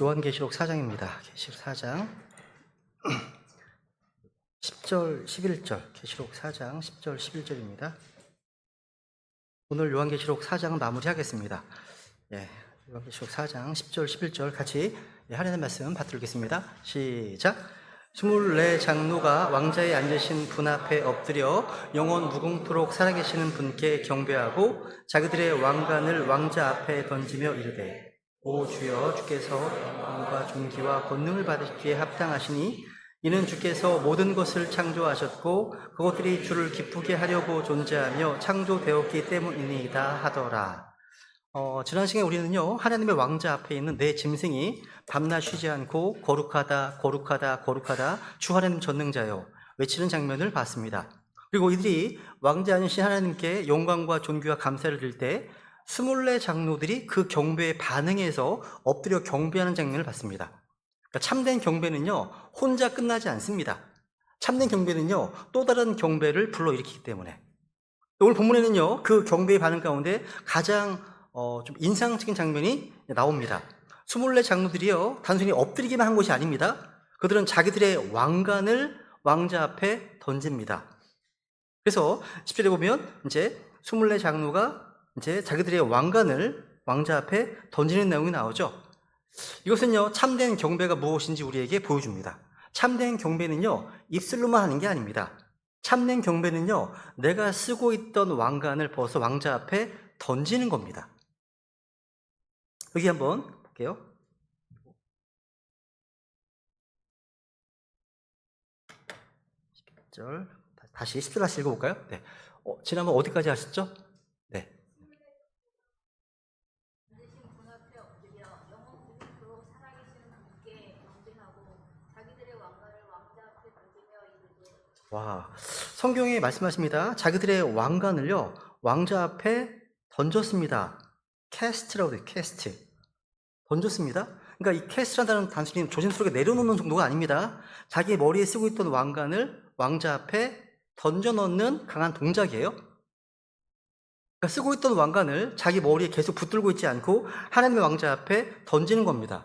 요한계시록 4장입니다. 계시록 4장 10절, 11절, 계시록 4장 10절, 11절입니다. 오늘 요한계시록 4장은 마무리하겠습니다. 요한계시록 4장 10절, 11절 같이 하나님의 말씀 받들겠습니다. 시작! 24장로가 왕자에 앉으신 분 앞에 엎드려 영원 무궁토록 살아계시는 분께 경배하고 자기들의 왕관을 왕자 앞에 던지며 이르되 오 주여, 주께서 영광과 존귀와 권능을 받으시기에 합당하시니 이는 주께서 모든 것을 창조하셨고 그것들이 주를 기쁘게 하려고 존재하며 창조되었기 때문이니이다 하더라. 지난 시간에 우리는요, 하나님의 왕자 앞에 있는 네 짐승이 밤낮 쉬지 않고 거룩하다, 거룩하다, 거룩하다, 주 하나님 전능자여 외치는 장면을 봤습니다. 그리고 이들이 왕자 아니신 하나님께 영광과 존귀와 감사를 드릴 때 24장로들이 그 경배에 반응해서 엎드려 경배하는 장면을 봤습니다. 그러니까 참된 경배는요, 혼자 끝나지 않습니다. 참된 경배는요, 또 다른 경배를 불러일으키기 때문에. 오늘 본문에는요, 그 경배의 반응 가운데 가장 좀 인상적인 장면이 나옵니다. 24장로들이요, 단순히 엎드리기만 한 것이 아닙니다. 그들은 자기들의 왕관을 왕자 앞에 던집니다. 그래서 10절에 보면 이제 24장로가 이제 자기들의 왕관을 왕자 앞에 던지는 내용이 나오죠. 이것은요, 참된 경배가 무엇인지 우리에게 보여줍니다. 참된 경배는요, 입술로만 하는 게 아닙니다. 참된 경배는요, 내가 쓰고 있던 왕관을 벗어 왕자 앞에 던지는 겁니다. 여기 한번 볼게요. 다시 10절 다시 읽어볼까요? 네. 지난번 어디까지 하셨죠? 네. 와, 성경에 말씀하십니다. 자기들의 왕관을요, 왕자 앞에 던졌습니다. 캐스트라고 해요. 캐스트. 던졌습니다. 그러니까 이 캐스트라는 단순히 조심스럽게 내려놓는 정도가 아닙니다. 자기 머리에 쓰고 있던 왕관을 왕자 앞에 던져넣는 강한 동작이에요. 그러니까 쓰고 있던 왕관을 자기 머리에 계속 붙들고 있지 않고 하나님의 왕자 앞에 던지는 겁니다.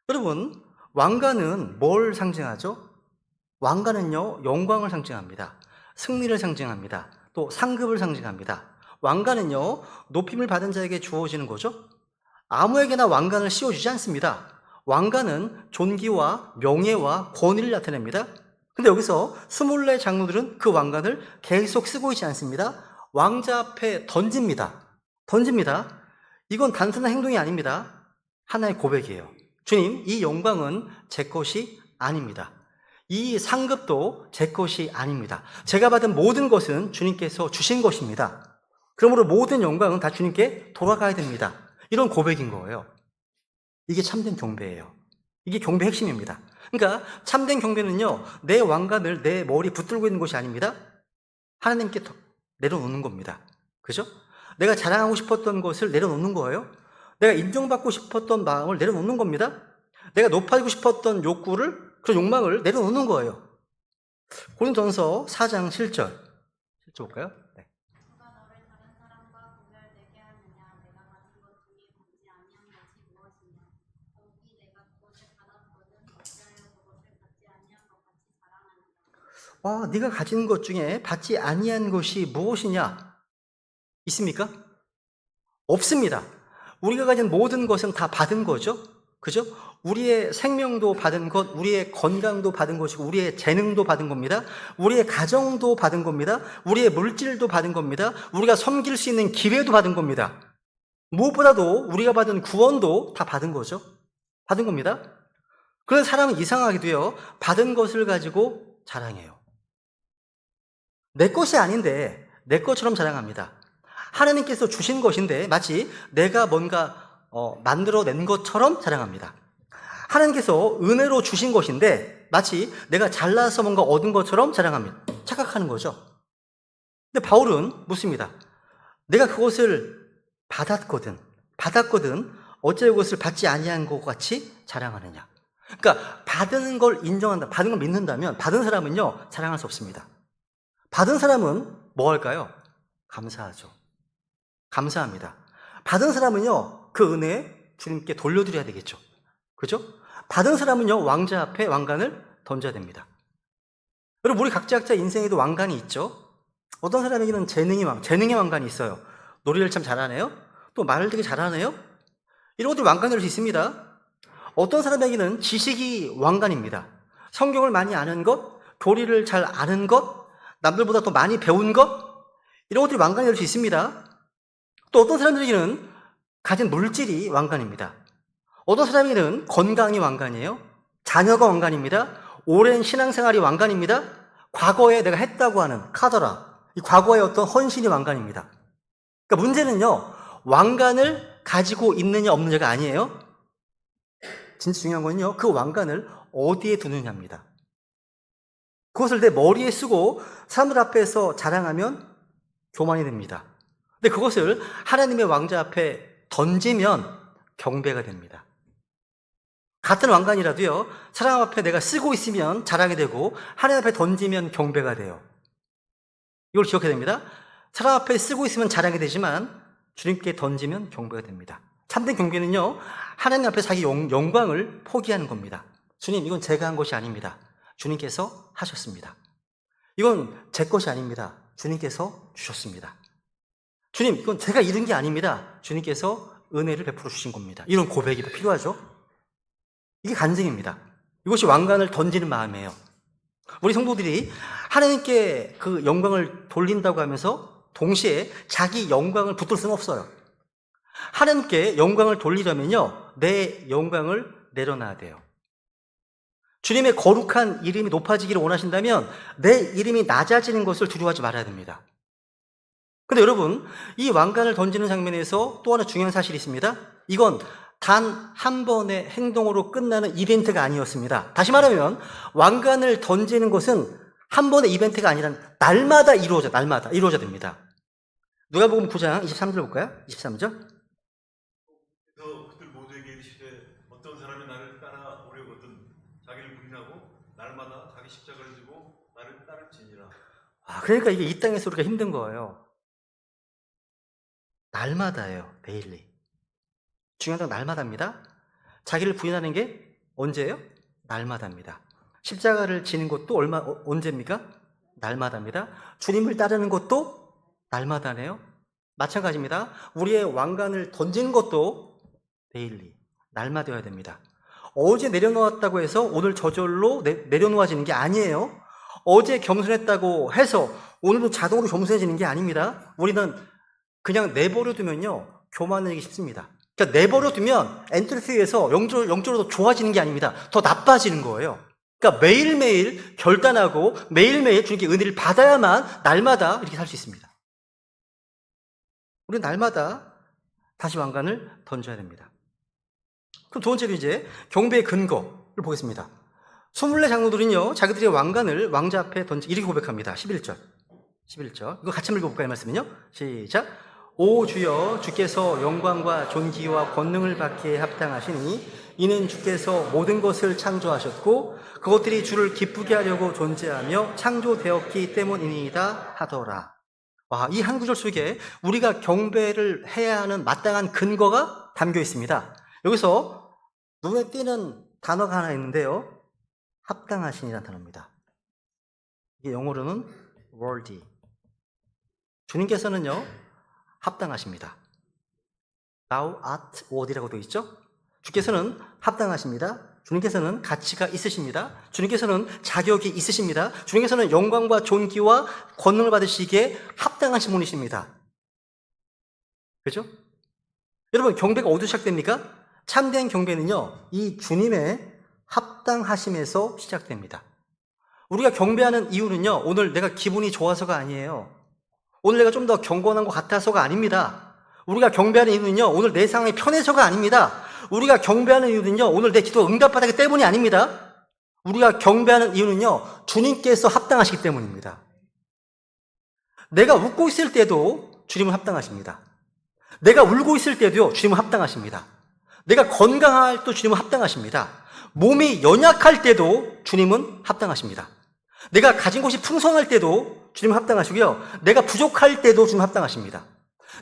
여러분, 왕관은 뭘 상징하죠? 왕관은요, 영광을 상징합니다. 승리를 상징합니다. 또 상급을 상징합니다. 왕관은요, 높임을 받은 자에게 주어지는 거죠. 아무에게나 왕관을 씌워주지 않습니다. 왕관은 존귀와 명예와 권위를 나타냅니다. 근데 여기서 24장로들은 그 왕관을 계속 쓰고 있지 않습니다. 왕자 앞에 던집니다. 이건 단순한 행동이 아닙니다. 하나의 고백이에요. 주님, 이 영광은 제 것이 아닙니다. 이 상급도 제 것이 아닙니다. 제가 받은 모든 것은 주님께서 주신 것입니다. 그러므로 모든 영광은 다 주님께 돌아가야 됩니다. 이런 고백인 거예요. 이게 참된 경배예요. 이게 경배의 핵심입니다. 그러니까 참된 경배는요, 내 왕관을 내 머리에 붙들고 있는 것이 아닙니다. 하나님께 내려놓는 겁니다. 그죠? 내가 자랑하고 싶었던 것을 내려놓는 거예요. 내가 인정받고 싶었던 마음을 내려놓는 겁니다. 내가 높아지고 싶었던 욕구를, 그런 욕망을 내려놓는 거예요. 고린도전서 4장 7절 볼까요? 네. 네가 가진 것 중에 받지 아니한 것이 무엇이냐? 있습니까? 없습니다. 우리가 가진 모든 것은 다 받은 거죠. 그죠? 우리의 생명도 받은 것, 우리의 건강도 받은 것이고, 우리의 재능도 받은 겁니다. 우리의 가정도 받은 겁니다. 우리의 물질도 받은 겁니다. 우리가 섬길 수 있는 기회도 받은 겁니다. 무엇보다도 우리가 받은 구원도 다 받은 거죠. 받은 겁니다. 그런 사람은 이상하게도요, 받은 것을 가지고 자랑해요. 내 것이 아닌데 내 것처럼 자랑합니다. 하나님께서 주신 것인데 마치 내가 뭔가 만들어낸 것처럼 자랑합니다. 하나님께서 은혜로 주신 것인데 마치 내가 잘나서 뭔가 얻은 것처럼 자랑합니다. 착각하는 거죠. 근데 바울은 묻습니다. 내가 그것을 받았거든 어째 그것을 받지 아니한 것 같이 자랑하느냐. 그러니까 받은 걸 인정한다, 받은 걸 믿는다면 받은 사람은요, 자랑할 수 없습니다. 받은 사람은 뭐 할까요? 감사하죠. 감사합니다. 받은 사람은요, 그 은혜 주님께 돌려드려야 되겠죠. 그죠? 받은 사람은요, 왕자 앞에 왕관을 던져야 됩니다. 여러분, 우리 각자 인생에도 왕관이 있죠? 어떤 사람에게는 재능의 왕관이 있어요. 노래를 참 잘하네요. 또 말을 되게 잘하네요. 이런 것들이 왕관이 될 수 있습니다. 어떤 사람에게는 지식이 왕관입니다. 성경을 많이 아는 것, 교리를 잘 아는 것, 남들보다 더 많이 배운 것, 이런 것들이 왕관이 될 수 있습니다. 또 어떤 사람들에게는 가진 물질이 왕관입니다. 어떤 사람에게는 건강이 왕관이에요. 자녀가 왕관입니다. 오랜 신앙생활이 왕관입니다. 과거에 내가 했다고 하는 카더라, 이 과거의 어떤 헌신이 왕관입니다. 그러니까 문제는요, 왕관을 가지고 있느냐 없느냐가 아니에요. 진짜 중요한 건요, 그 왕관을 어디에 두느냐입니다. 그것을 내 머리에 쓰고 사람들 앞에서 자랑하면 교만이 됩니다. 근데 그것을 하나님의 왕자 앞에 던지면 경배가 됩니다. 같은 왕관이라도요, 사람 앞에 내가 쓰고 있으면 자랑이 되고 하나님 앞에 던지면 경배가 돼요. 이걸 기억해야 됩니다. 사람 앞에 쓰고 있으면 자랑이 되지만 주님께 던지면 경배가 됩니다. 참된 경배는요, 하나님 앞에 자기 영광을 포기하는 겁니다. 주님, 이건 제가 한 것이 아닙니다. 주님께서 하셨습니다. 이건 제 것이 아닙니다. 주님께서 주셨습니다. 주님, 이건 제가 잃은 게 아닙니다. 주님께서 은혜를 베풀어 주신 겁니다. 이런 고백이 필요하죠. 이게 간증입니다. 이것이 왕관을 던지는 마음이에요. 우리 성도들이 하나님께 그 영광을 돌린다고 하면서 동시에 자기 영광을 붙들 수는 없어요. 하나님께 영광을 돌리려면요, 내 영광을 내려놔야 돼요. 주님의 거룩한 이름이 높아지기를 원하신다면 내 이름이 낮아지는 것을 두려워하지 말아야 됩니다. 근데 여러분, 이 왕관을 던지는 장면에서 또 하나 중요한 사실이 있습니다. 이건 단 한 번의 행동으로 끝나는 이벤트가 아니었습니다. 다시 말하면 왕관을 던지는 것은 한 번의 이벤트가 아니라 날마다 이루어져야 됩니다. 누가복음 9장 23절 볼까요? 23절. 그들 모두에게 이르시되 어떤 사람이 나를 따라오려거든 자기를 부인하고 날마다 자기 십자가를 지고 나를 따를지니라. 그러니까 이게 이 땅에서 우리가 힘든 거예요. 날마다예요. 데일리. 중요한 건 날마다입니다. 자기를 부인하는 게 언제예요? 날마다입니다. 십자가를 지는 것도 언제입니까? 날마다입니다. 주님을 따르는 것도 날마다네요. 마찬가지입니다. 우리의 왕관을 던지는 것도 데일리, 날마다여야 됩니다. 어제 내려놓았다고 해서 오늘 저절로 내려놓아지는 게 아니에요. 어제 겸손했다고 해서 오늘도 자동으로 겸손해지는 게 아닙니다. 우리는 그냥 내버려두면요, 교만하기 쉽습니다. 그러니까 내버려두면 엔트리스에서 영적으로 더 좋아지는 게 아닙니다. 더 나빠지는 거예요. 그러니까 매일매일 결단하고 매일매일 주님께 은혜를 받아야만 날마다 이렇게 살 수 있습니다. 우리는 날마다 다시 왕관을 던져야 됩니다. 그럼 두 번째로 이제 경배의 근거를 보겠습니다. 24 장로들은요, 자기들의 왕관을 왕자 앞에 이렇게 고백합니다. 11절. 이거 같이 읽어볼까요? 말씀은요. 시작. 오 주여, 주께서 영광과 존귀와 권능을 받기에 합당하시니 이는 주께서 모든 것을 창조하셨고 그것들이 주를 기쁘게 하려고 존재하며 창조되었기 때문이니이다 하더라. 이 한 구절 속에 우리가 경배를 해야 하는 마땅한 근거가 담겨 있습니다. 여기서 눈에 띄는 단어가 하나 있는데요, 합당하신이라는 단어입니다. 이게 영어로는 worthy. 주님께서는요, 합당하십니다. Thou art worthy라고 되어 있죠? 주께서는 합당하십니다. 주님께서는 가치가 있으십니다. 주님께서는 자격이 있으십니다. 주님께서는 영광과 존귀와 권능을 받으시기에 합당하신 분이십니다. 그렇죠? 여러분, 경배가 어디서 시작됩니까? 참된 경배는요, 이 주님의 합당하심에서 시작됩니다. 우리가 경배하는 이유는요, 오늘 내가 기분이 좋아서가 아니에요. 오늘 내가 좀 더 경건한 것 같아서가 아닙니다. 우리가 경배하는 이유는요, 오늘 내 상황이 편해서가 아닙니다. 우리가 경배하는 이유는요, 오늘 내 기도가 응답받았기 때문이 아닙니다. 우리가 경배하는 이유는요, 주님께서 합당하시기 때문입니다. 내가 웃고 있을 때도 주님은 합당하십니다. 내가 울고 있을 때도요, 주님은 합당하십니다. 내가 건강할 때도 주님은 합당하십니다. 몸이 연약할 때도 주님은 합당하십니다. 내가 가진 것이 풍성할 때도 주님은 합당하시고요, 내가 부족할 때도 주님은 합당하십니다.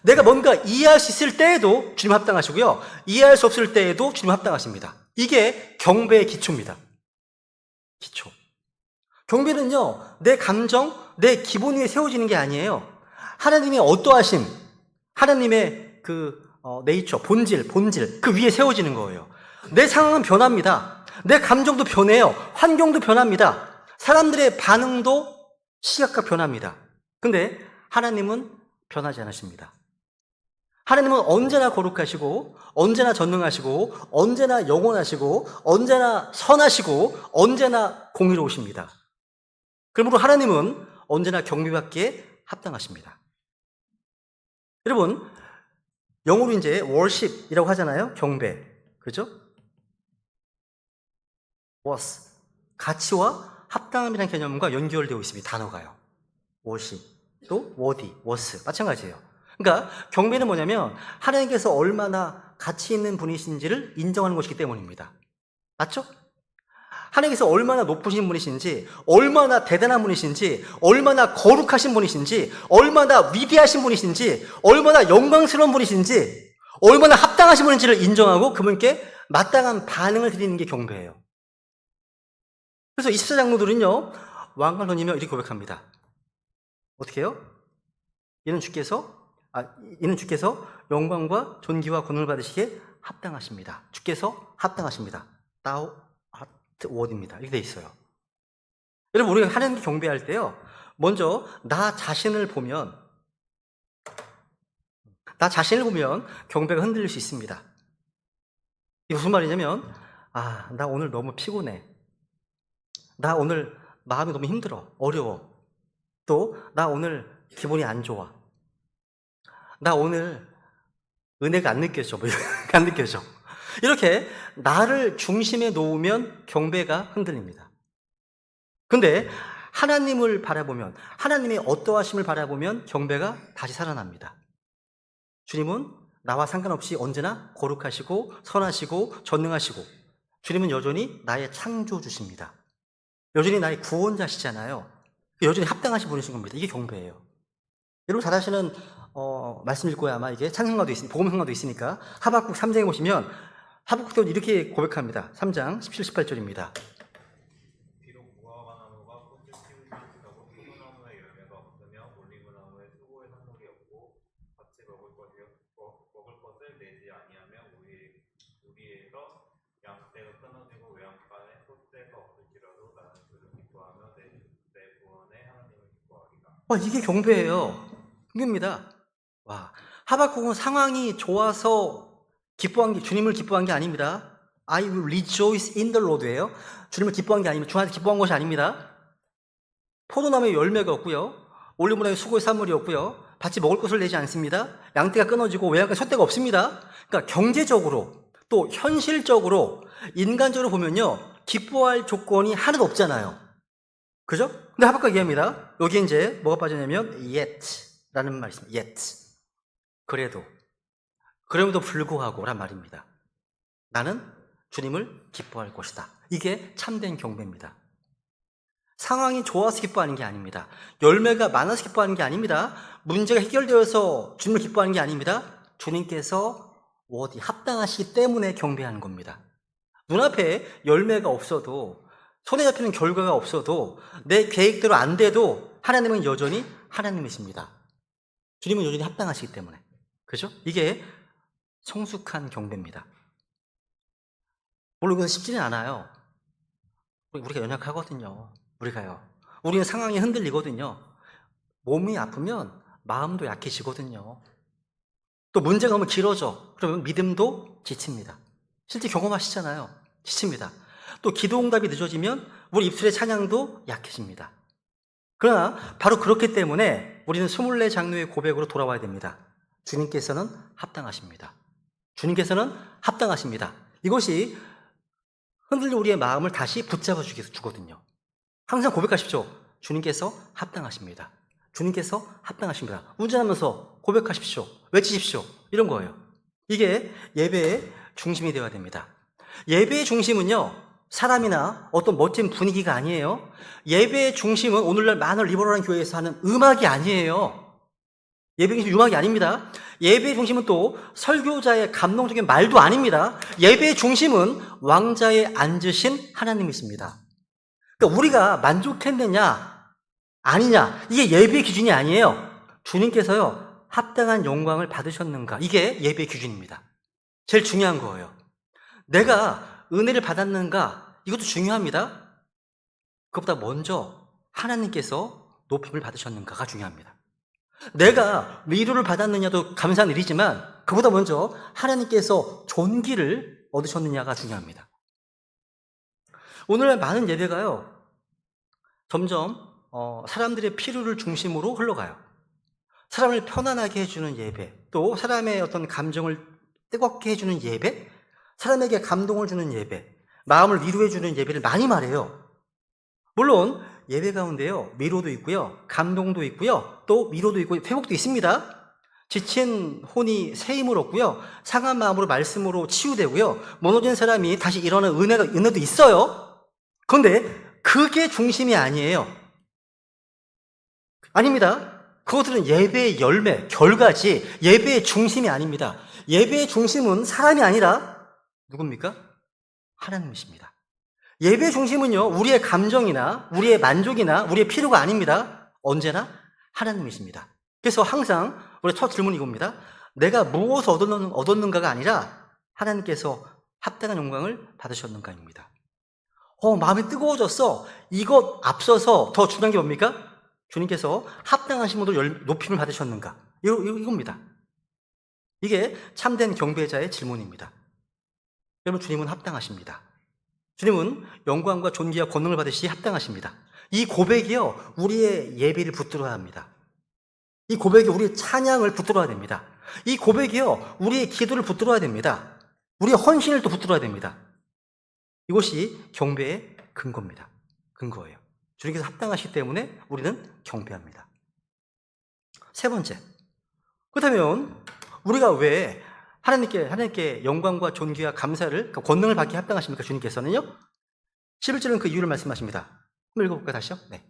내가 뭔가 이해할 수 있을 때에도 주님은 합당하시고요, 이해할 수 없을 때에도 주님은 합당하십니다. 이게 경배의 기초입니다. 기초. 경배는요, 내 감정, 내 기본 위에 세워지는 게 아니에요. 하나님의 어떠하심, 하나님의 네이처, 본질, 그 위에 세워지는 거예요. 내 상황은 변합니다. 내 감정도 변해요. 환경도 변합니다. 사람들의 반응도 시각과 변합니다. 근데 하나님은 변하지 않으십니다. 하나님은 언제나 거룩하시고, 언제나 전능하시고, 언제나 영원하시고, 언제나 선하시고, 언제나 공의로우십니다. 그러므로 하나님은 언제나 경배받기에 합당하십니다. 여러분, 영어로 이제 worship이라고 하잖아요. 경배. 그죠? was. 가치와 합당함이라는 개념과 연결되어 있습니다. 단어가요. worship. 또 worthy, was. 마찬가지예요. 그러니까 경배는 뭐냐면 하나님께서 얼마나 가치 있는 분이신지를 인정하는 것이기 때문입니다. 맞죠? 하나님께서 얼마나 높으신 분이신지, 얼마나 대단한 분이신지, 얼마나 거룩하신 분이신지, 얼마나 위대하신 분이신지, 얼마나 영광스러운 분이신지, 얼마나 합당하신 분인지를 인정하고 그분께 마땅한 반응을 드리는 게 경배예요. 그래서 24장로들은요, 왕과 노님이 이렇게 고백합니다. 어떻게 해요? 이는 주께서 영광과 존귀와 권능을 받으시기에 합당하십니다. 주께서 합당하십니다. Thou art worthy입니다. 이렇게 돼 있어요. 여러분, 우리가 하나님께 경배할 때요, 먼저 나 자신을 보면 경배가 흔들릴 수 있습니다. 이게 무슨 말이냐면, 나 오늘 너무 피곤해. 나 오늘 마음이 너무 힘들어. 어려워. 또 나 오늘 기분이 안 좋아. 나 오늘 은혜가 안 느껴져. 안 느껴져. 이렇게 나를 중심에 놓으면 경배가 흔들립니다. 근데 하나님을 바라보면, 하나님의 어떠하심을 바라보면 경배가 다시 살아납니다. 주님은 나와 상관없이 언제나 거룩하시고 선하시고 전능하시고, 주님은 여전히 나의 창조주십니다. 여전히 나의 구원자시잖아요. 여전히 합당하신 분이신 겁니다. 이게 경배예요. 여러분 잘 아시는 말씀 읽고야 아마 이게 찬송가도 있으니까, 복음성가도 있으니까 하박국 3장에 보시면 하박국도 이렇게 고백합니다. 3장 17, 18절입니다. 비록 무화과 나무가 꽃을 피우지 못하고 포도나무의 열매가 없으며 올리브나무에 수고의 산물이 없고 같이 먹을 것을 내지 아니하며 우리에서 양떼가 끊어지고 외양간에 소떼가 없을지라도 나는 주를 기뻐하며 내 구원의 하나님을 기뻐하리라. 이게 경배예요. 경배입니다. 하박국은 상황이 좋아서 주님을 기뻐한 게 아닙니다. I will rejoice in the Lord예요. 주님을 기뻐한 게 아닙니다. 주님한테 기뻐한 것이 아닙니다. 포도나무에 열매가 없고요. 올리브나무에 수고의 산물이 없고요. 밭이 먹을 것을 내지 않습니다. 양떼가 끊어지고 외양간에 소떼가 없습니다. 그러니까 경제적으로 또 현실적으로 인간적으로 보면요, 기뻐할 조건이 하나도 없잖아요. 그죠? 근데 하박국 얘기합니다. 여기 이제 뭐가 빠지냐면 yet라는 말이 있습니다. yet. 그럼에도 불구하고 란 말입니다. 나는 주님을 기뻐할 것이다. 이게 참된 경배입니다. 상황이 좋아서 기뻐하는 게 아닙니다. 열매가 많아서 기뻐하는 게 아닙니다. 문제가 해결되어서 주님을 기뻐하는 게 아닙니다. 주님께서 합당하시기 때문에 경배하는 겁니다. 눈앞에 열매가 없어도, 손에 잡히는 결과가 없어도, 내 계획대로 안 돼도 하나님은 여전히 하나님이십니다. 주님은 여전히 합당하시기 때문에. 그죠? 이게 성숙한 경배입니다. 물론 이건 쉽지는 않아요. 우리가 연약하거든요. 우리는 상황이 흔들리거든요. 몸이 아프면 마음도 약해지거든요. 또 문제가 너무 길어져. 그러면 믿음도 지칩니다. 실제 경험하시잖아요. 지칩니다. 또 기도 응답이 늦어지면 우리 입술의 찬양도 약해집니다. 그러나 바로 그렇기 때문에 우리는 24장로의 고백으로 돌아와야 됩니다. 주님께서는 합당하십니다. 주님께서는 합당하십니다. 이것이 흔들린 우리의 마음을 다시 붙잡아 주거든요. 항상 고백하십시오. 주님께서 합당하십니다. 주님께서 합당하십니다. 운전하면서 고백하십시오. 외치십시오. 이런 거예요. 이게 예배의 중심이 되어야 됩니다. 예배의 중심은요, 사람이나 어떤 멋진 분위기가 아니에요. 예배의 중심은 오늘날 많은 리버럴한 교회에서 하는 음악이 아니에요. 예배의 중심 유막이 아닙니다. 예배의 중심은 또 설교자의 감동적인 말도 아닙니다. 예배의 중심은 왕자에 앉으신 하나님이 있습니다. 그러니까 우리가 만족했느냐 아니냐 이게 예배의 기준이 아니에요. 주님께서요 합당한 영광을 받으셨는가 이게 예배의 기준입니다. 제일 중요한 거예요. 내가 은혜를 받았는가 이것도 중요합니다. 그것보다 먼저 하나님께서 높임을 받으셨는가가 중요합니다. 내가 위로를 받았느냐도 감사한 일이지만 그보다 먼저 하나님께서 존귀를 얻으셨느냐가 중요합니다. 오늘날 많은 예배가요 점점 사람들의 필요를 중심으로 흘러가요. 사람을 편안하게 해주는 예배, 또 사람의 어떤 감정을 뜨겁게 해주는 예배, 사람에게 감동을 주는 예배, 마음을 위로해주는 예배를 많이 말해요. 물론 예배 가운데요 위로도 있고요, 감동도 있고요, 또 위로도 있고 회복도 있습니다. 지친 혼이 새 힘을 얻고요, 상한 마음으로 말씀으로 치유되고요, 무너진 사람이 다시 일어나는 은혜도 있어요. 그런데 그게 중심이 아니에요. 아닙니다. 그것들은 예배의 열매, 결과지 예배의 중심이 아닙니다. 예배의 중심은 사람이 아니라 누굽니까? 하나님이십니다. 예배의 중심은요 우리의 감정이나 우리의 만족이나 우리의 필요가 아닙니다. 언제나 하나님이십니다. 그래서 항상 우리 첫 질문이 이겁니다. 내가 무엇을 얻었는가가 아니라 하나님께서 합당한 영광을 받으셨는가입니다. 마음이 뜨거워졌어. 이것 앞서서 더 중요한 게 뭡니까? 주님께서 합당하신 분으로 높임을 받으셨는가? 이겁니다. 이게 참된 경배자의 질문입니다. 여러분, 주님은 합당하십니다. 주님은 영광과 존귀와 권능을 받으시기 합당하십니다. 이 고백이요, 우리의 예배를 붙들어야 합니다. 이 고백이 우리의 찬양을 붙들어야 됩니다. 이 고백이요, 우리의 기도를 붙들어야 됩니다. 우리의 헌신을 또 붙들어야 됩니다. 이것이 경배의 근거입니다. 근거예요. 주님께서 합당하시기 때문에 우리는 경배합니다. 세 번째, 그렇다면 우리가 왜 하나님께 영광과 존귀와 감사를, 그러니까 권능을 받기 합당하십니까? 주님께서는요. 11절은 그 이유를 말씀하십니다. 한번 읽어볼까요? 다시요? 네.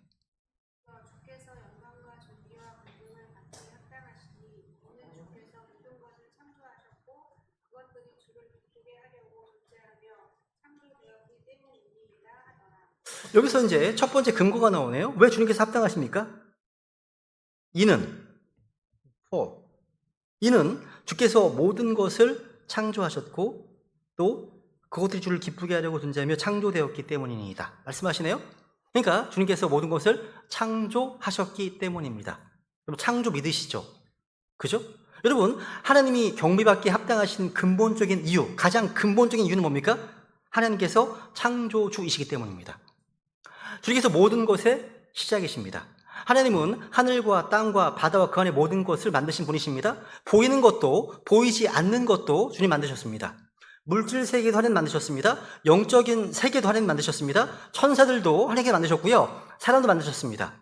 주께서 영광과 존귀와 권능을 받기 합당하시니 이는 주께서 모든 것을 창조하셨고 그것들이 주를 기쁘게 하려고 존재하며 창조되었기 때문이니이다 하더라. 여기서 이제 첫 번째 근거가 나오네요. 왜 주님께서 합당하십니까? 이는 주께서 모든 것을 창조하셨고 또 그것들이 주를 기쁘게 하려고 존재하며 창조되었기 때문이니이다. 말씀하시네요. 그러니까 주님께서 모든 것을 창조하셨기 때문입니다. 여러분, 창조 믿으시죠? 그죠? 여러분, 하나님이 경배받기에 합당하신 근본적인 이유, 가장 근본적인 이유는 뭡니까? 하나님께서 창조주이시기 때문입니다. 주님께서 모든 것의 시작이십니다. 하나님은 하늘과 땅과 바다와 그 안에 모든 것을 만드신 분이십니다. 보이는 것도 보이지 않는 것도 주님 만드셨습니다. 물질 세계도 하나님 만드셨습니다. 영적인 세계도 하나님 만드셨습니다. 천사들도 하나님께서 만드셨고요, 사람도 만드셨습니다.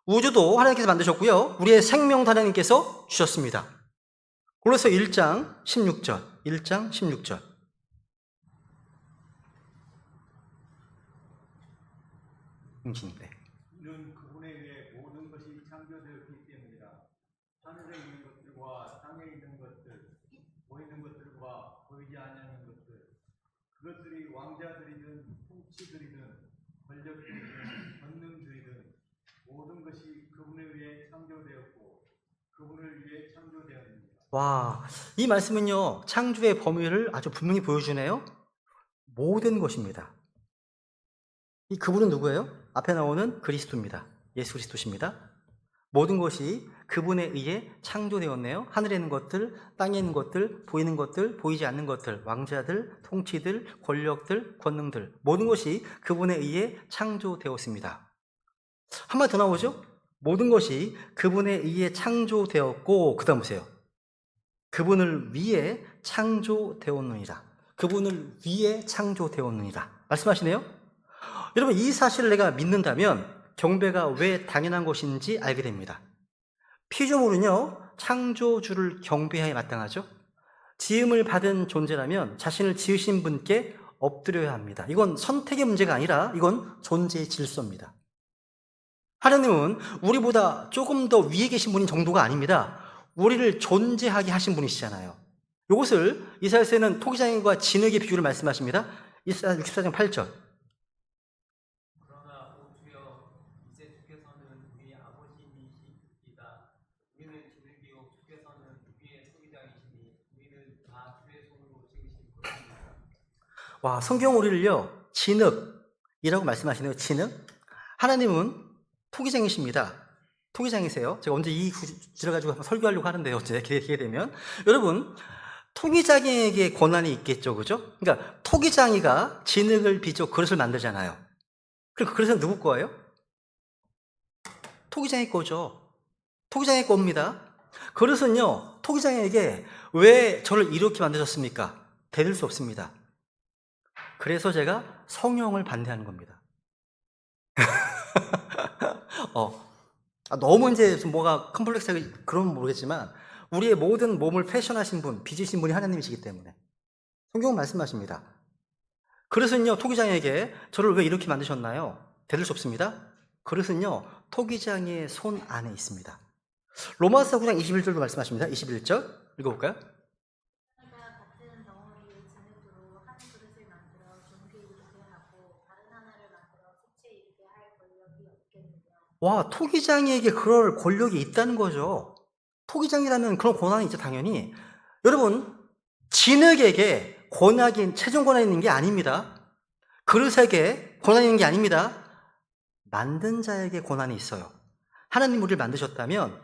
우주도 하나님께서 만드셨고요, 우리의 생명도 하나님께서 주셨습니다. 골로새 1장 16절. 네. 이는 그분에 의해 모든 것이 창조되었기 때문이라. 하늘에 있는 것들과 땅에 있는 것들, 보이는 것들과 보이지 않는 것들, 그것들이 왕자들이든 통치들이든 권력들이든 권능들이든 모든 것이 그분에 의해 창조되었고 그분을 위해 창조되었습니다. 와, 이 말씀은요, 창조의 범위를 아주 분명히 보여주네요. 모든 것입니다. 이 그분은 누구예요? 앞에 나오는 그리스도입니다. 예수 그리스도십니다. 모든 것이 그분에 의해 창조되었네요. 하늘에 있는 것들, 땅에 있는 것들, 보이는 것들, 보이지 않는 것들, 왕자들, 통치들, 권력들, 권능들, 모든 것이 그분에 의해 창조되었습니다. 한마디 더 나오죠? 모든 것이 그분에 의해 창조되었고, 그 다음 보세요. 그분을 위해 창조되었느니라. 그분을 위해 창조되었느니라. 말씀하시네요. 여러분, 이 사실을 내가 믿는다면 경배가 왜 당연한 것인지 알게 됩니다. 피조물은요, 창조주를 경배하에 마땅하죠. 지음을 받은 존재라면 자신을 지으신 분께 엎드려야 합니다. 이건 선택의 문제가 아니라 이건 존재의 질서입니다. 하나님은 우리보다 조금 더 위에 계신 분인 정도가 아닙니다. 우리를 존재하게 하신 분이시잖아요. 이것을 이사야서에는 토기장애인과 진흙의 비유를 말씀하십니다. 이사야 64장 8절. 그러나 오 주여 이제 주께서는 우리 아버지이시다. 우리는 진흙이요 주께서는 우리의 소비장이시니 우리는 다 주의 손으로 지으신 것입니다. 와, 성경 우리를요, 진흙이라고 말씀하시네요. 진흙. 하나님은 토기장이십니다. 토기장이세요. 제가 언제 이 주제를 가지고 한번 설교하려고 하는데요. 언제 기회 되면. 여러분, 토기장이에게 권한이 있겠죠. 그죠? 그러니까 토기장이가 진흙을 빚어 그릇을 만들잖아요. 그럼 그 그릇은 누구 거예요? 토기장이 거죠. 토기장이 겁니다. 그릇은요, 토기장에게 왜 저를 이렇게 만드셨습니까? 대들 수 없습니다. 그래서 제가 성령을 반대하는 겁니다. 너무 이제 좀 뭐가 컴플렉스하게 그러면 모르겠지만, 우리의 모든 몸을 패션하신 분, 빚으신 분이 하나님이시기 때문에 성경은 말씀하십니다. 그릇은요, 토기장에게 저를 왜 이렇게 만드셨나요? 대들 수 없습니다. 그릇은요, 토기장의 손 안에 있습니다. 로마서 9장 21절도 말씀하십니다. 21절 읽어볼까요? 하나가 같은 덩어리의 진흙으로 한 그릇을 만들어 종게 이르게 하고 다른 하나를 만들어 수채 이르게 할 권력이 없겠느냐. 와, 토기장이에게 그럴 권력이 있다는 거죠. 토기장이라는 그런 권한이 있죠, 당연히. 여러분, 진흙에게 최종 권한이 있는 게 아닙니다. 그릇에게 권한이 있는 게 아닙니다. 만든 자에게 권한이 있어요. 하나님 우리를 만드셨다면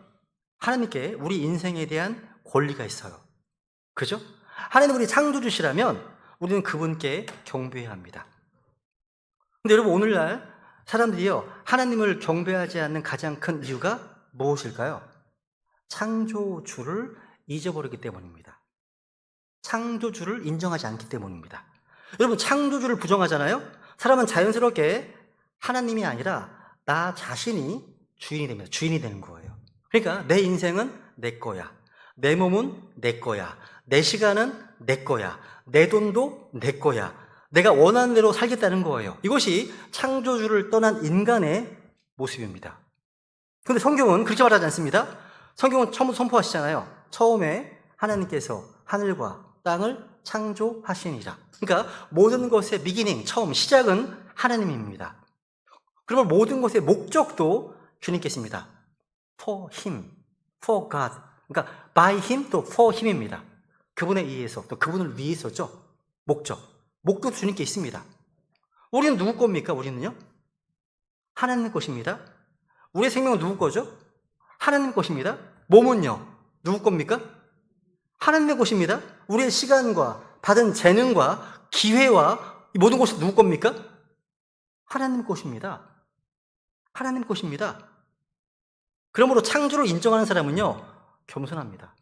하나님께 우리 인생에 대한 권리가 있어요. 그죠? 하나님 우리 창조주시라면 우리는 그분께 경배해야 합니다. 근데 여러분, 오늘날 사람들이요, 하나님을 경배하지 않는 가장 큰 이유가 무엇일까요? 창조주를 잊어버리기 때문입니다. 창조주를 인정하지 않기 때문입니다. 여러분, 창조주를 부정하잖아요? 사람은 자연스럽게 하나님이 아니라 나 자신이 주인이 됩니다. 주인이 되는 거예요. 그러니까 내 인생은 내 거야. 내 몸은 내 거야. 내 시간은 내 거야. 내 돈도 내 거야. 내가 원하는 대로 살겠다는 거예요. 이것이 창조주를 떠난 인간의 모습입니다. 그런데 성경은 그렇게 말하지 않습니다. 성경은 처음 선포하시잖아요. 처음에 하나님께서 하늘과 땅을 창조하시니라. 그러니까 모든 것의 비기닝, 처음, 시작은 하나님입니다. 그러면 모든 것의 목적도 주님께 있습니다. For Him, for God. 그러니까 by Him 또 for Him입니다. 그분에 의해서 또 그분을 위해서죠. 목적도 주님께 있습니다. 우리는 누구 겁니까? 우리는요? 하나님 것입니다. 우리의 생명은 누구 거죠? 하나님 것입니다. 몸은요? 누구 겁니까? 하나님의 것입니다. 우리의 시간과 받은 재능과 기회와 이 모든 것이 누구 겁니까? 하나님 것입니다. 하나님 것입니다. 그러므로 창조를 인정하는 사람은요, 겸손합니다.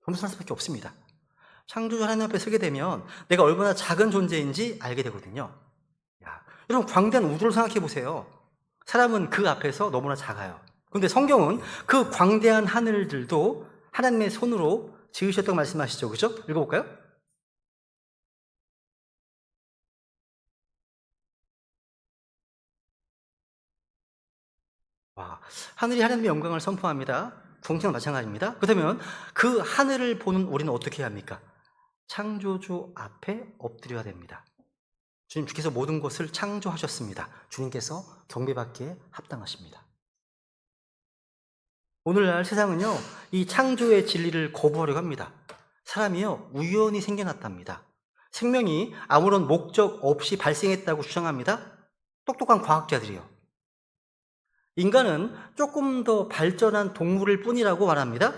겸손할 수밖에 없습니다. 창조주 하나님 앞에 서게 되면 내가 얼마나 작은 존재인지 알게 되거든요. 여러분, 광대한 우주를 생각해 보세요. 사람은 그 앞에서 너무나 작아요. 그런데 성경은 그 광대한 하늘들도 하나님의 손으로 지으셨다고 말씀하시죠. 그죠? 읽어볼까요? 와, 하늘이 하나님의 영광을 선포합니다. 동시에 마찬가지입니다. 그렇다면 그 하늘을 보는 우리는 어떻게 해야 합니까? 창조주 앞에 엎드려야 됩니다. 주님께서 모든 것을 창조하셨습니다. 주님께서 경배받기에 합당하십니다. 오늘날 세상은요, 이 창조의 진리를 거부하려고 합니다. 사람이요, 우연히 생겨났답니다. 생명이 아무런 목적 없이 발생했다고 주장합니다. 똑똑한 과학자들이요. 인간은 조금 더 발전한 동물일 뿐이라고 말합니다.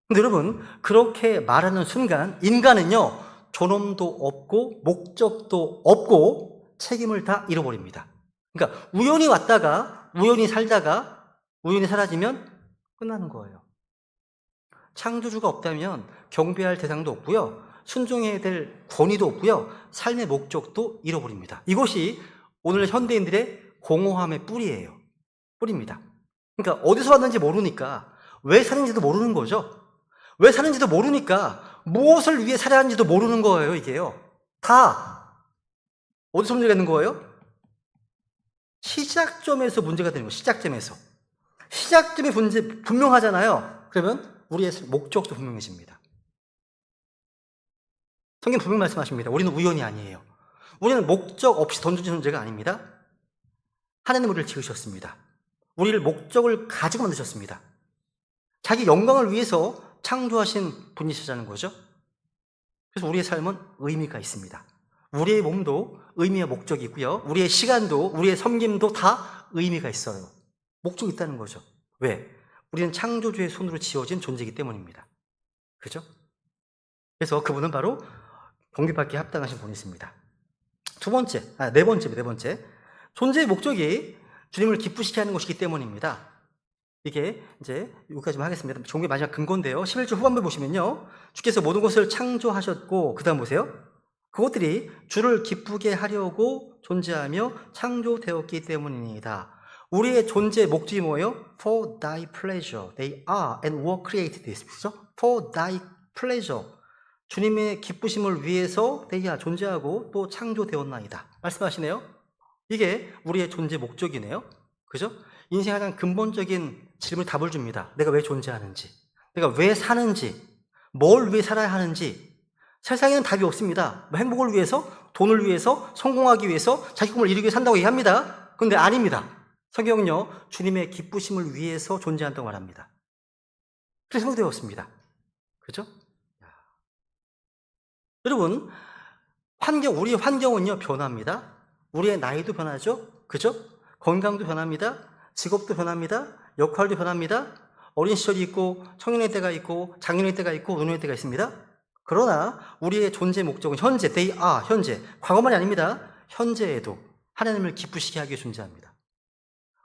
근데 여러분, 그렇게 말하는 순간 인간은요, 존엄도 없고 목적도 없고 책임을 다 잃어버립니다. 그러니까 우연히 왔다가 우연히 살다가 우연히 사라지면 끝나는 거예요. 창조주가 없다면 경배할 대상도 없고요, 순종해야 될 권위도 없고요, 삶의 목적도 잃어버립니다. 이것이 오늘 현대인들의 공허함의 뿌리입니다. 그러니까 어디서 왔는지 모르니까 왜 사는지도 모르는 거죠. 왜 사는지도 모르니까 무엇을 위해 살아야 하는지도 모르는 거예요. 이게요, 다 어디서 문제가 있는 거예요? 시작점에서 문제가 되는 거예요. 시작점이 분명하잖아요. 그러면 우리의 목적도 분명해집니다. 성경 분명 말씀하십니다. 우리는 우연이 아니에요. 우리는 목적 없이 던져진 존재가 아닙니다. 하나님 우리를 지으셨습니다. 우리를 목적을 가지고 만드셨습니다. 자기 영광을 위해서 창조하신 분이시라는 거죠. 그래서 우리의 삶은 의미가 있습니다. 우리의 몸도 의미와 목적이 있고요. 우리의 시간도, 우리의 섬김도 다 의미가 있어요. 목적이 있다는 거죠. 왜? 우리는 창조주의 손으로 지어진 존재이기 때문입니다. 그죠? 그래서 그분은 바로 경배받기에 합당하신 분이십니다. 네 번째. 존재의 목적이 주님을 기쁘시게 하는 것이기 때문입니다. 이게 이제 여기까지만 하겠습니다. 종교의 마지막 근거인데요. 11절 후반부 보시면요. 주께서 모든 것을 창조하셨고, 그 다음 보세요. 그것들이 주를 기쁘게 하려고 존재하며 창조되었기 때문입니다. 우리의 존재의 목적이 뭐예요? For thy pleasure. They are and were created this. 그죠? For thy pleasure. 주님의 기쁘심을 위해서 they are 존재하고 또 창조되었나이다. 말씀하시네요. 이게 우리의 존재 목적이네요. 그죠? 인생의 가장 근본적인 질문 답을 줍니다. 내가 왜 존재하는지, 내가 왜 사는지, 뭘 위해 살아야 하는지. 세상에는 답이 없습니다. 행복을 위해서, 돈을 위해서, 성공하기 위해서, 자기 꿈을 이루기 위해 산다고 얘기합니다. 그런데 아닙니다. 성경은요, 주님의 기쁘심을 위해서 존재한다고 말합니다. 그래서 생각되었습니다. 그죠? 여러분, 우리의 환경은요, 변합니다. 우리의 나이도 변하죠? 그죠? 건강도 변합니다. 직업도 변합니다. 역할도 변합니다. 어린 시절이 있고, 청년의 때가 있고, 장년의 때가 있고, 노년의 때가 있습니다. 그러나 우리의 존재 목적은 현재, they are, 현재. 과거만이 아닙니다. 현재에도 하나님을 기쁘시게 하기 위해 존재합니다.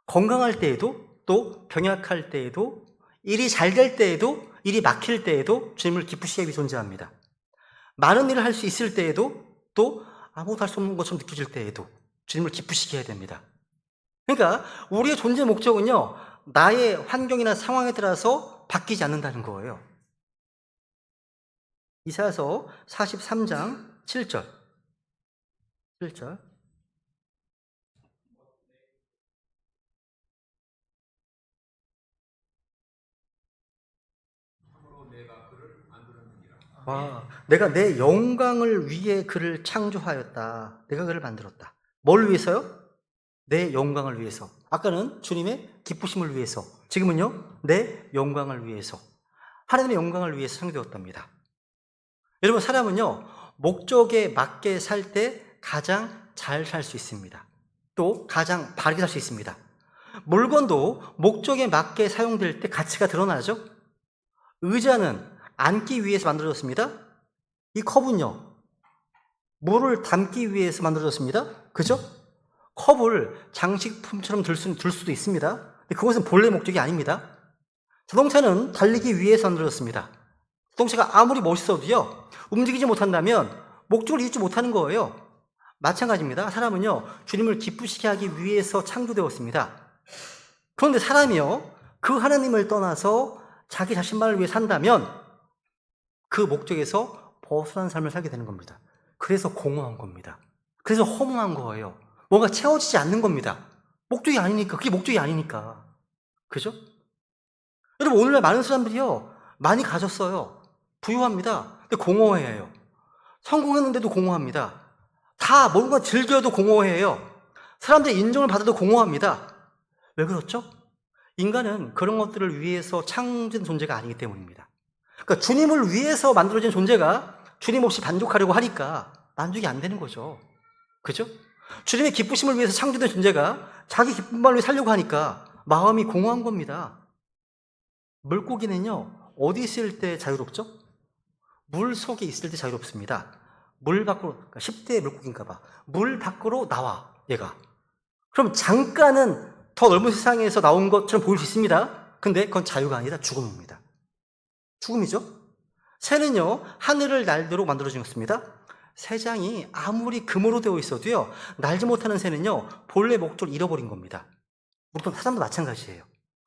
건강할 때에도, 또 병약할 때에도, 일이 잘 될 때에도, 일이 막힐 때에도 주님을 기쁘시게 하기 위해 존재합니다. 많은 일을 할 수 있을 때에도, 또 아무것도 할 수 없는 것처럼 느껴질 때에도 주님을 기쁘시게 해야 됩니다. 그러니까 우리의 존재 목적은요, 나의 환경이나 상황에 따라서 바뀌지 않는다는 거예요. 이사야서 43장 7절. 참으로 내가 그를 만들었느니라. 와, 내가 내 영광을 위해 그를 창조하였다. 내가 그를 만들었다. 뭘 위해서요? 내 영광을 위해서. 아까는 주님의 기쁘심을 위해서. 지금은요, 내 영광을 위해서. 하나님의 영광을 위해서 창조되었답니다. 여러분, 사람은요, 목적에 맞게 살 때 가장 잘 살 수 있습니다. 또 가장 바르게 살 수 있습니다. 물건도 목적에 맞게 사용될 때 가치가 드러나죠? 의자는 앉기 위해서 만들어졌습니다. 이 컵은요, 물을 담기 위해서 만들어졌습니다. 그죠? 컵을 장식품처럼 들 수도 있습니다. 근데 그것은 본래 목적이 아닙니다. 자동차는 달리기 위해서 만들어졌습니다. 자동차가 아무리 멋있어도요, 움직이지 못한다면 목적을 이루지 못하는 거예요. 마찬가지입니다. 사람은요, 주님을 기쁘시게 하기 위해서 창조되었습니다. 그런데 사람이요, 그 하나님을 떠나서 자기 자신만을 위해 산다면 그 목적에서 벗어난 삶을 살게 되는 겁니다. 그래서 공허한 겁니다. 그래서 허무한 거예요. 뭔가 채워지지 않는 겁니다. 목적이 아니니까. 그게 목적이 아니니까. 그죠? 여러분, 오늘날 많은 사람들이요, 많이 가졌어요. 부유합니다. 근데 공허해요. 성공했는데도 공허합니다. 다 뭔가 즐겨도 공허해요. 사람들의 인정을 받아도 공허합니다. 왜 그렇죠? 인간은 그런 것들을 위해서 창조된 존재가 아니기 때문입니다. 그러니까 주님을 위해서 만들어진 존재가 주님 없이 만족하려고 하니까 만족이 안 되는 거죠. 그죠? 주님의 기쁘심을 위해서 창조된 존재가 자기 기쁨만을 위해 살려고 하니까 마음이 공허한 겁니다. 물고기는요, 어디 있을 때 자유롭죠? 물 속에 있을 때 자유롭습니다. 물 밖으로, 그러니까 10대 물고기인가 봐. 물 밖으로 나와, 얘가. 그럼 잠깐은 더 넓은 세상에서 나온 것처럼 보일 수 있습니다. 근데 그건 자유가 아니라 죽음입니다. 죽음이죠? 새는요, 하늘을 날도록 만들어졌습니다. 새장이 아무리 금으로 되어 있어도요, 날지 못하는 새는요, 본래 목적을 잃어버린 겁니다. 우리 사람도 마찬가지예요.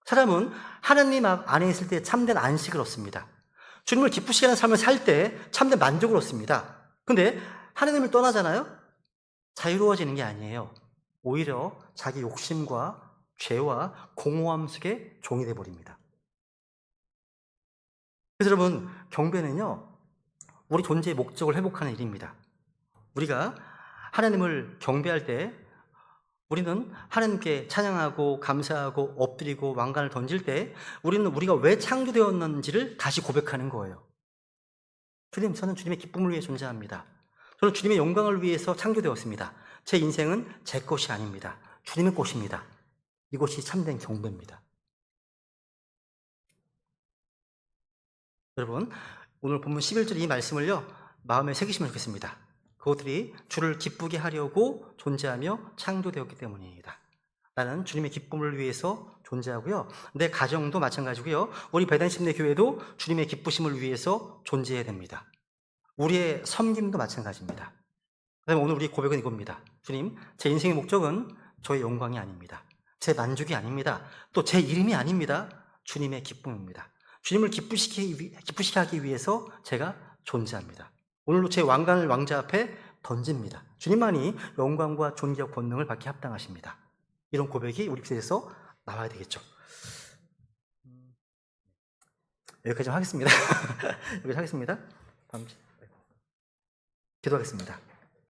사람은 하나님 안에 있을 때 참된 안식을 얻습니다. 주님을 기쁘시게 하는 삶을 살 때 참된 만족을 얻습니다. 근데 하나님을 떠나잖아요? 자유로워지는 게 아니에요. 오히려 자기 욕심과 죄와 공허함 속에 종이 되어버립니다. 그래서 여러분, 경배는요, 우리 존재의 목적을 회복하는 일입니다. 우리가 하나님을 경배할 때 우리는 하나님께 찬양하고 감사하고 엎드리고 왕관을 던질 때 우리는 우리가 왜 창조되었는지를 다시 고백하는 거예요. 주님, 저는 주님의 기쁨을 위해 존재합니다. 저는 주님의 영광을 위해서 창조되었습니다. 제 인생은 제 것이 아닙니다. 주님의 것입니다. 이것이 참된 경배입니다. 여러분, 오늘 본문 11절 이 말씀을요, 마음에 새기시면 좋겠습니다. 그것들이 주를 기쁘게 하려고 존재하며 창조되었기 때문입니다. 나는 주님의 기쁨을 위해서 존재하고요. 내 가정도 마찬가지고요. 우리 배단심내 교회도 주님의 기쁘심을 위해서 존재해야 됩니다. 우리의 섬김도 마찬가지입니다. 그다음에 오늘 우리 고백은 이겁니다. 주님, 제 인생의 목적은 저의 영광이 아닙니다. 제 만족이 아닙니다. 또 제 이름이 아닙니다. 주님의 기쁨입니다. 주님을 기쁘시게 하기 위해서 제가 존재합니다. 오늘도 제 왕관을 왕자 앞에 던집니다. 주님만이 영광과 존귀와 권능을 받기 합당하십니다. 이런 고백이 우리 교회에서 나와야 되겠죠. 여기까지 좀 하겠습니다. 여기까지 하겠습니다. 기도하겠습니다.